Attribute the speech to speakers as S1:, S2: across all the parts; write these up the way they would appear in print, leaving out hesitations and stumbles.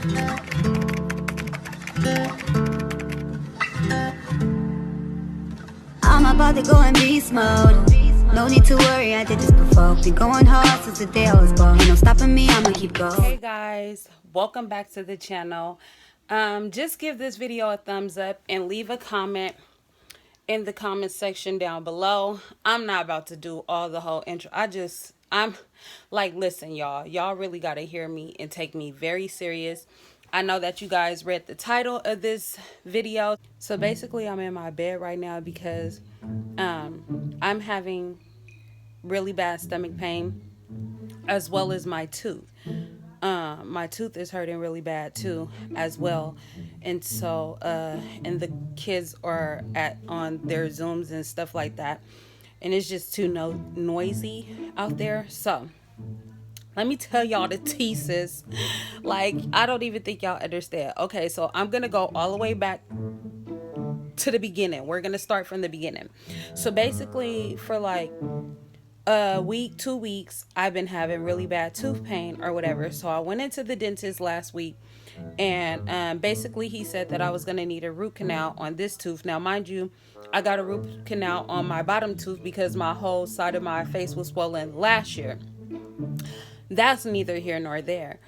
S1: I'm about to go in beast mode. No need to worry, I did this before. Been going hard since the day I was born. Ain't no stopping me, I'ma keep going.
S2: Hey guys, welcome back to the channel. Just give this video a thumbs up and leave a comment in the comment section down below. I'm not about to do all the whole intro. I'm like, listen, y'all really got to hear me and take me very serious. I know that you guys read the title of this video. So basically I'm in my bed right now because I'm having really bad stomach pain as well as my tooth. My tooth is hurting really bad too as well, and so and the kids are on their Zooms and stuff like that, and it's just too noisy out there. So let me tell y'all the thesis. Like, I don't even think y'all understand. Okay, so I'm gonna go all the way back to the beginning. We're gonna start from the beginning. So basically for like a week, 2 weeks, I've been having really bad tooth pain or whatever. So I went into the dentist last week, and basically he said that I was going to need a root canal on this tooth. Now, mind you, I got a root canal on my bottom tooth because my whole side of my face was swollen last year. That's neither here nor there.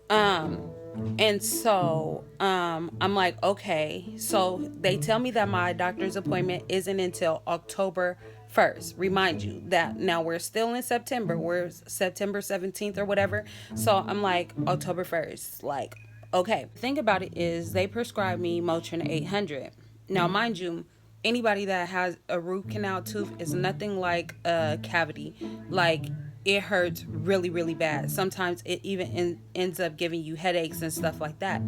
S2: And so I'm like, okay. So they tell me that my doctor's appointment isn't until October 1st. Remind you that now we're still in September. We're September 17th or whatever. So I'm like, October 1st. Like, okay. The thing about it is they prescribed me Motrin 800. Now, mind you, anybody that has a root canal tooth is nothing like a cavity. Like, it hurts really, really bad. Sometimes it even ends up giving you headaches and stuff like that.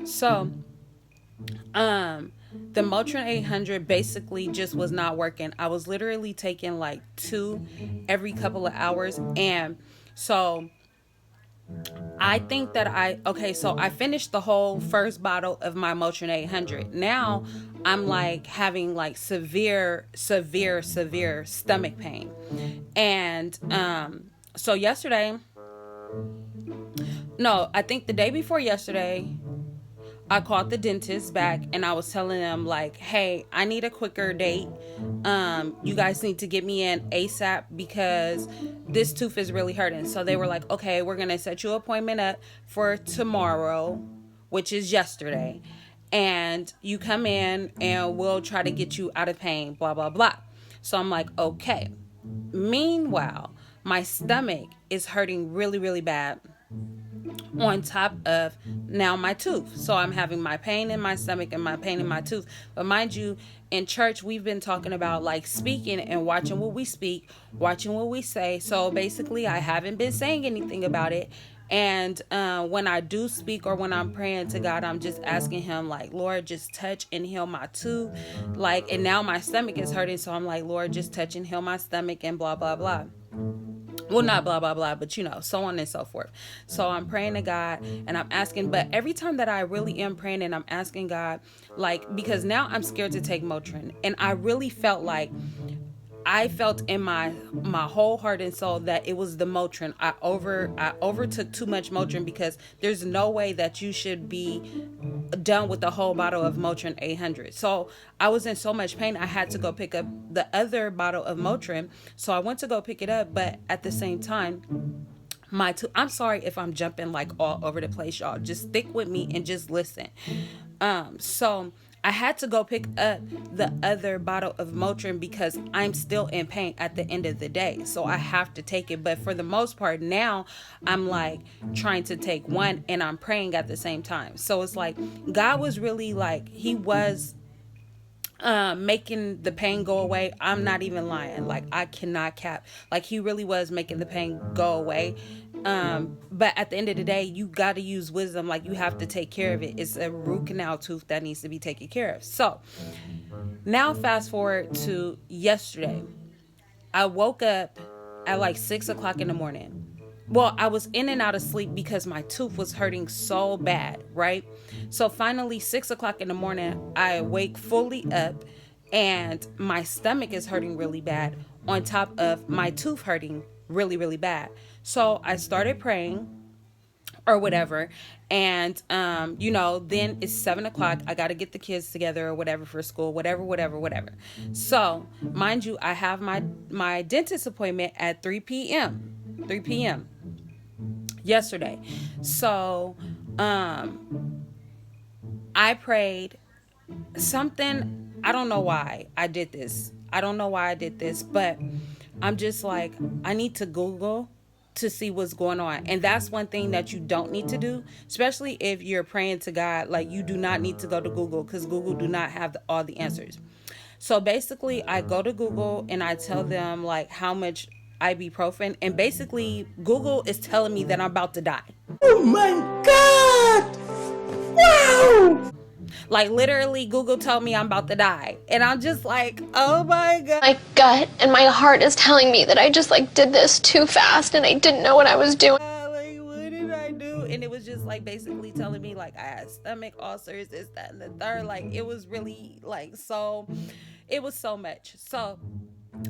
S2: So, the Motrin 800 basically just was not working. I was literally taking like 2 every couple of hours. And so I think that so I finished the whole first bottle of my Motrin 800. Now I'm like having like severe stomach pain. And so yesterday, no, I think the day before yesterday, I called the dentist back and I was telling them like, hey, I need a quicker date. You guys need to get me in ASAP because this tooth is really hurting. So they were like, okay, we're going to set your appointment up for tomorrow, which is yesterday. And you come in and we'll try to get you out of pain, blah, blah, blah. So I'm like, okay. Meanwhile, my stomach is hurting really, really bad, on top of now my tooth. So I'm having my pain in my stomach and my pain in my tooth. But mind you, in church, we've been talking about like speaking and watching what we speak, watching what we say. So basically, I haven't been saying anything about it. And when I do speak or when I'm praying to God, I'm just asking him like, Lord, just touch and heal my tooth. Like, and now my stomach is hurting. So I'm like, Lord, just touch and heal my stomach and blah, blah, blah. Well, not blah, blah, blah, but so on and so forth. So I'm praying to God and I'm asking, but every time that I really am praying and I'm asking God, like, because now I'm scared to take Motrin. And I really felt like, I felt in my whole heart and soul that it was the Motrin. I overtook too much Motrin because there's no way that you should be done with the whole bottle of Motrin 800. So I was in so much pain, I had to go pick up the other bottle of Motrin. So I went to go pick it up, but at the same time, I'm sorry if I'm jumping like all over the place, y'all. Just stick with me and just listen. So I had to go pick up the other bottle of Motrin because I'm still in pain at the end of the day. So I have to take it. But for the most part, now I'm like trying to take one and I'm praying at the same time. So it's like God was really like, he was making the pain go away. I'm not even lying. Like, I cannot cap. Like, he really was making the pain go away. But at the end of the day, you got to use wisdom. Like, you have to take care of it. It's a root canal tooth that needs to be taken care of. So now fast forward to yesterday. I woke up at like 6 o'clock in the morning. Well, I was in and out of sleep because my tooth was hurting so bad, right? So finally, 6 o'clock in the morning, I wake fully up and my stomach is hurting really bad on top of my tooth hurting really, really bad. So I started praying, or whatever. And then it's 7 o'clock. I got to get the kids together or whatever for school, whatever. So mind you, I have my dentist appointment at 3 p.m yesterday. So I prayed something. I don't know why I did this. But I'm just like, I need to Google to see what's going on. And that's one thing that you don't need to do, especially if you're praying to God. Like, you do not need to go to Google, because Google do not have all the answers. So basically, I go to Google and I tell them like how much ibuprofen, and basically Google is telling me that I'm about to die.
S3: Oh my God! Wow!
S2: Like, literally, Google told me I'm about to die. And I'm just like, oh my God.
S4: My gut and my heart is telling me that I just did this too fast and I didn't know what I was doing.
S2: Like, what did I do? And it was just like basically telling me like I had stomach ulcers, this, that, and the third. Like, it was really like it was so much. So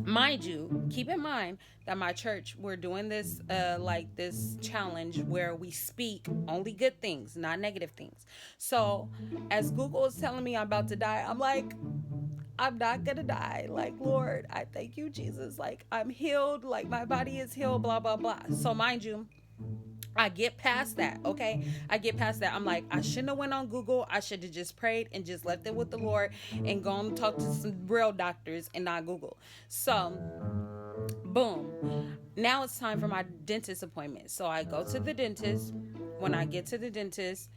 S2: mind you, keep in mind that my church, we're doing this this challenge where we speak only good things, not negative things. So as Google is telling me I'm about to die, I'm like, I'm not gonna die. Like, Lord, I thank you, Jesus. Like, I'm healed. Like, my body is healed, blah blah blah. So mind you, I get past that, okay? I'm like, I shouldn't have went on Google. I should have just prayed and just left it with the Lord and gone and talk to some real doctors and not Google. So, boom. Now it's time for my dentist appointment. So I go to the dentist. When I get to the dentist,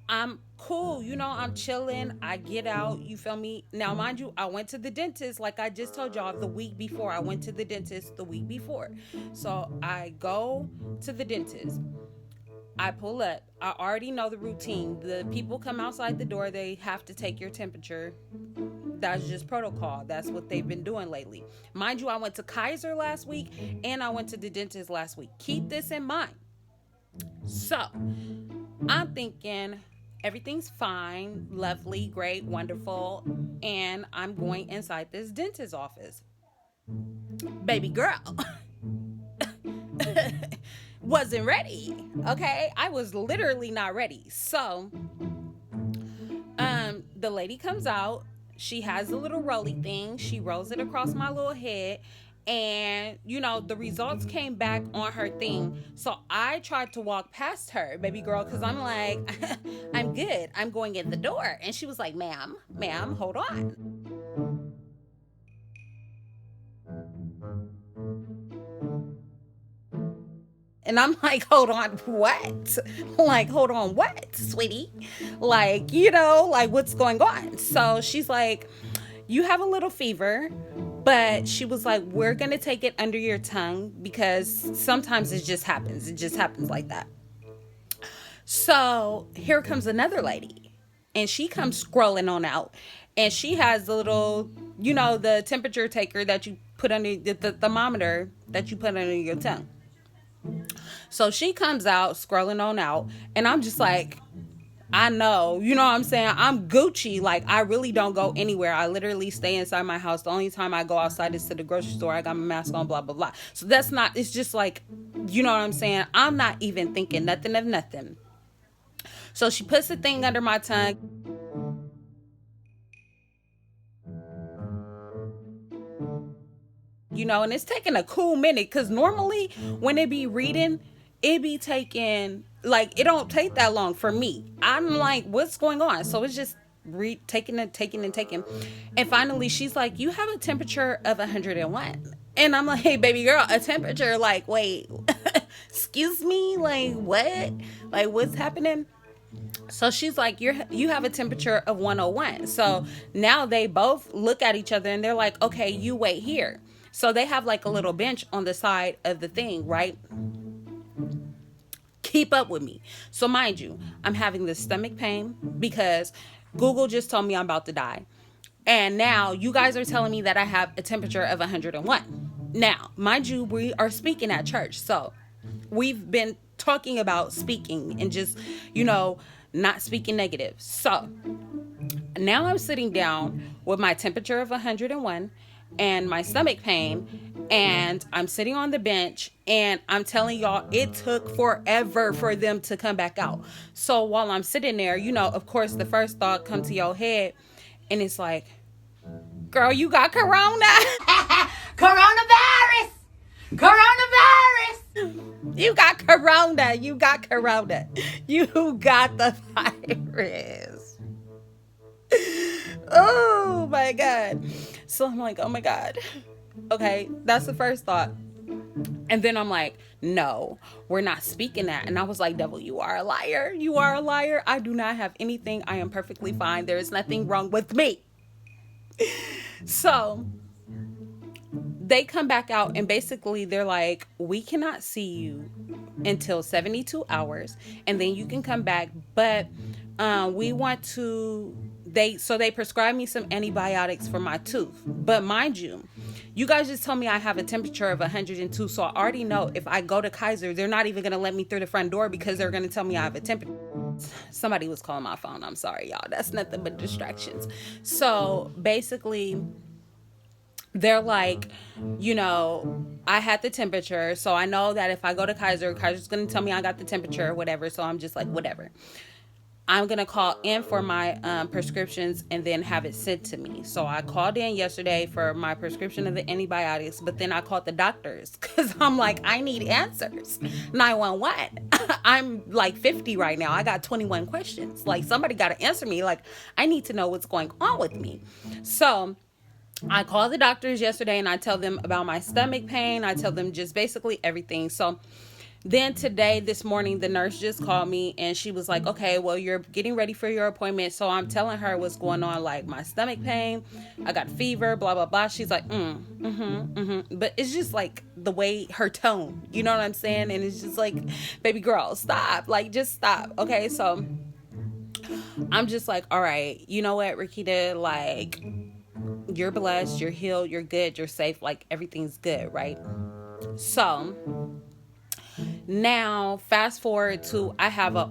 S2: I'm cool, I'm chilling. I get out, you feel me? Now, mind you, I went to the dentist, like I just told y'all, the week before. I went to the dentist the week before. So I go to the dentist. I pull up. I already know the routine. The people come outside the door. They have to take your temperature. That's just protocol. That's what they've been doing lately. Mind you, I went to Kaiser last week and I went to the dentist last week. Keep this in mind. So I'm thinking everything's fine, lovely, great, wonderful, and I'm going inside this dentist's office. Baby girl wasn't ready, okay? I was literally not ready. So the lady comes out. She has a little rolly thing. She rolls it across my little head. And, the results came back on her thing. So I tried to walk past her, baby girl, because I'm like, I'm good. I'm going in the door. And she was like, ma'am, hold on. And I'm like, hold on, what? Like, hold on, what, sweetie? Like, what's going on? So she's like, you have a little fever. But she was like, we're going to take it under your tongue because sometimes it just happens. It just happens like that. So here comes another lady. And she comes scrolling on out. And she has the little, the temperature taker that you put under the thermometer that you put under your tongue. So she comes out, scrolling on out. And I'm just like, I know, what I'm saying? I'm Gucci. Like, I really don't go anywhere. I literally stay inside my house. The only time I go outside is to the grocery store. I got my mask on, blah, blah, blah. So it's just like, what I'm saying? I'm not even thinking nothing of nothing. So she puts the thing under my tongue. And it's taking a cool minute because normally when it be reading, it be taking, like, it don't take that long for me. I'm like, what's going on? So it's just taking. And finally, she's like, you have a temperature of 101. And I'm like, hey, baby girl, a temperature? Like, wait, excuse me? Like, what? Like, what's happening? So she's like, you have a temperature of 101. So now they both look at each other and they're like, okay, you wait here. So they have like a little bench on the side of the thing, right? Keep up with me. So mind you, I'm having this stomach pain because Google just told me I'm about to die. And now you guys are telling me that I have a temperature of 101. Now, mind you, we are speaking at church. So we've been talking about speaking and just, not speaking negative. So now I'm sitting down with my temperature of 101 and my stomach pain. And I'm sitting on the bench, and I'm telling y'all, it took forever for them to come back out. So while I'm sitting there, of course, the first thought comes to your head, and it's like, girl, you got corona.
S3: Coronavirus! Coronavirus!
S2: You got corona. You got corona. You got the virus. Oh my God. So I'm like, oh my God. Okay, that's the first thought. And then I'm like, no, we're not speaking that. And I was like, devil, you are a liar. You are a liar. I do not have anything. I am perfectly fine. There is nothing wrong with me. So they come back out, and basically they're like, we cannot see you until 72 hours, and then you can come back. But we want to, they prescribed me some antibiotics for my tooth. But mind you, you guys just told me I have a temperature of 102. So I already know if I go to Kaiser, they're not even going to let me through the front door because they're going to tell me I have a temperature. Somebody was calling my phone. I'm sorry, y'all. That's nothing but distractions. So basically, they're like, I had the temperature. So I know that if I go to Kaiser's going to tell me I got the temperature or whatever. So I'm just like, whatever. I'm going to call in for my prescriptions and then have it sent to me. So I called in yesterday for my prescription of the antibiotics, but then I called the doctors because I'm like, I need answers. 911. I'm like 50 right now. I got 21 questions. Like, somebody got to answer me. Like, I need to know what's going on with me. So I called the doctors yesterday, and I tell them about my stomach pain. I tell them just basically everything. So then today, this morning, the nurse just called me, and she was like, okay, well, you're getting ready for your appointment. So I'm telling her what's going on, like my stomach pain, I got fever, blah, blah, blah. She's like, But it's just like the way, her tone, you know what I'm saying? And it's just like, baby girl, stop. Like, just stop. Okay, so I'm just like, all right, you know what, Rakita, like, you're blessed, you're healed, you're good, you're safe, like, everything's good, right? So now fast forward to I have a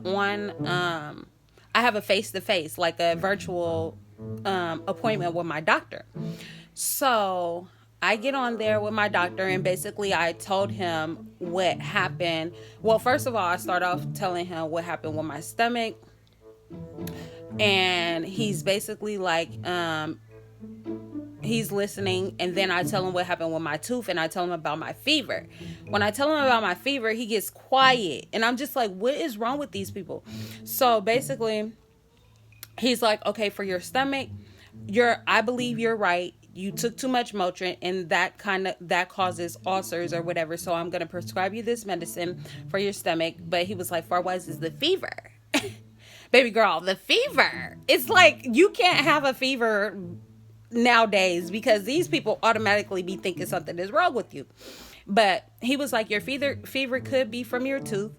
S2: face-to-face, like a virtual appointment with my doctor. So I get on there with my doctor, and basically I told him what happened. Well, first of all, I start off telling him what happened with my stomach, and he's basically like, he's listening. And then I tell him what happened with my tooth, and I tell him about my fever. When I tell him about my fever, he gets quiet, and I'm just like, what is wrong with these people? So basically he's like, okay, for your stomach, I believe you're right. You took too much Motrin, and that causes ulcers or whatever. So I'm going to prescribe you this medicine for your stomach. But he was like, for what is the fever? Baby girl, the fever. It's like, you can't have a fever nowadays because these people automatically be thinking something is wrong with you. But he was like, your fever could be from your tooth,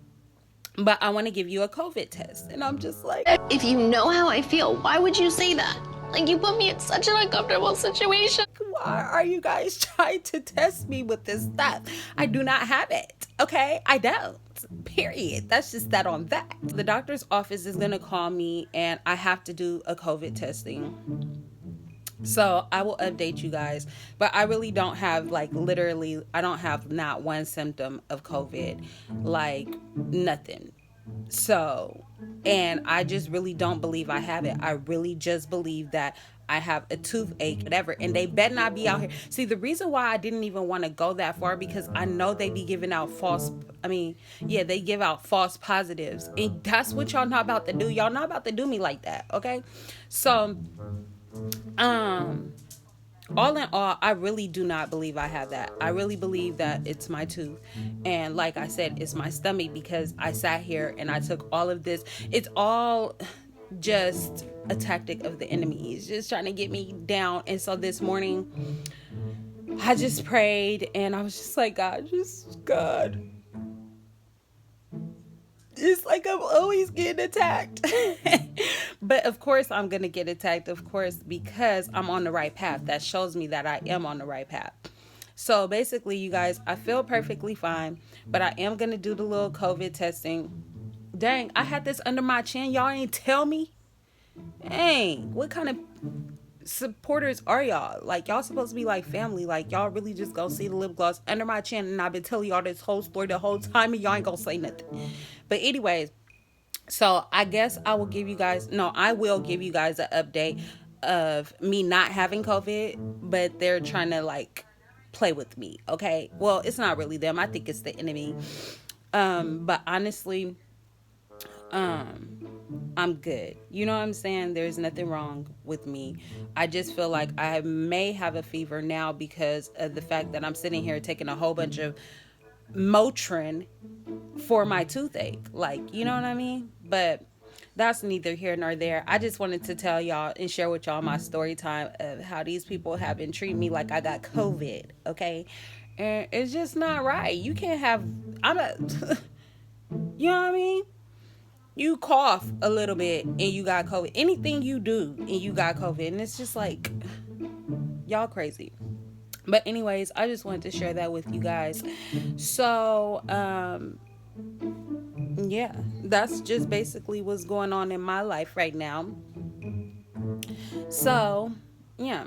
S2: but I want to give you a COVID test. And I'm just like,
S4: If you know how I feel, why would you say that? Like, you put me in such an uncomfortable situation.
S2: why are you guys trying to test me with this stuff? I do not have it. Okay, I don't. Period. That's just that on that. The doctor's office is gonna call me, and I have to do a COVID testing. So I will update you guys, but I really don't have, like, literally, I don't have not one symptom of COVID, like nothing. So, and I just really don't believe I have it. I really just believe that I have a toothache, whatever, and they better not be out here. See, the reason why I didn't even want to go that far, because I know they be giving out they give out false positives, and that's what y'all not about to do. Y'all not about to do me like that, okay? So, all in all, I really do not believe I have that. I really believe that it's my tooth. And like I said, it's my stomach, because I sat here and I took all of this. It's all just a tactic of the enemy. He's just trying to get me down. And so this morning, I just prayed, and I was just like, God. It's like I'm always getting attacked. But of course I'm going to get attacked, of course, because I'm on the right path. That shows me that I am on the right path. So basically, you guys, I feel perfectly fine, but I am going to do the little COVID testing. Dang, I had this under my chin. Y'all ain't tell me. Dang, what kind of supporters are y'all? Like, y'all supposed to be like family. Like, y'all really just go see the lip gloss under my chin, and I've been telling y'all this whole story the whole time, and y'all ain't gonna say nothing. But anyways, so I guess I will give you guys, no, I will give you guys an update of me not having COVID, but they're trying to like play with me. Okay. Well, it's not really them. I think it's the enemy. But honestly, I'm good. You know what I'm saying? There's nothing wrong with me. I just feel like I may have a fever now because of the fact that I'm sitting here taking a whole bunch of Motrin for my toothache. Like, you know what I mean? But that's neither here nor there. I just wanted to tell y'all and share with y'all my story time of how these people have been treating me like I got COVID. Okay. And it's just not right. You can't have, I'm a, you know what I mean? You cough a little bit and you got COVID. Anything you do and you got COVID. And it's just like, y'all crazy. But anyways, I just wanted to share that with you guys. So, yeah, that's just basically what's going on in my life right now. So, yeah.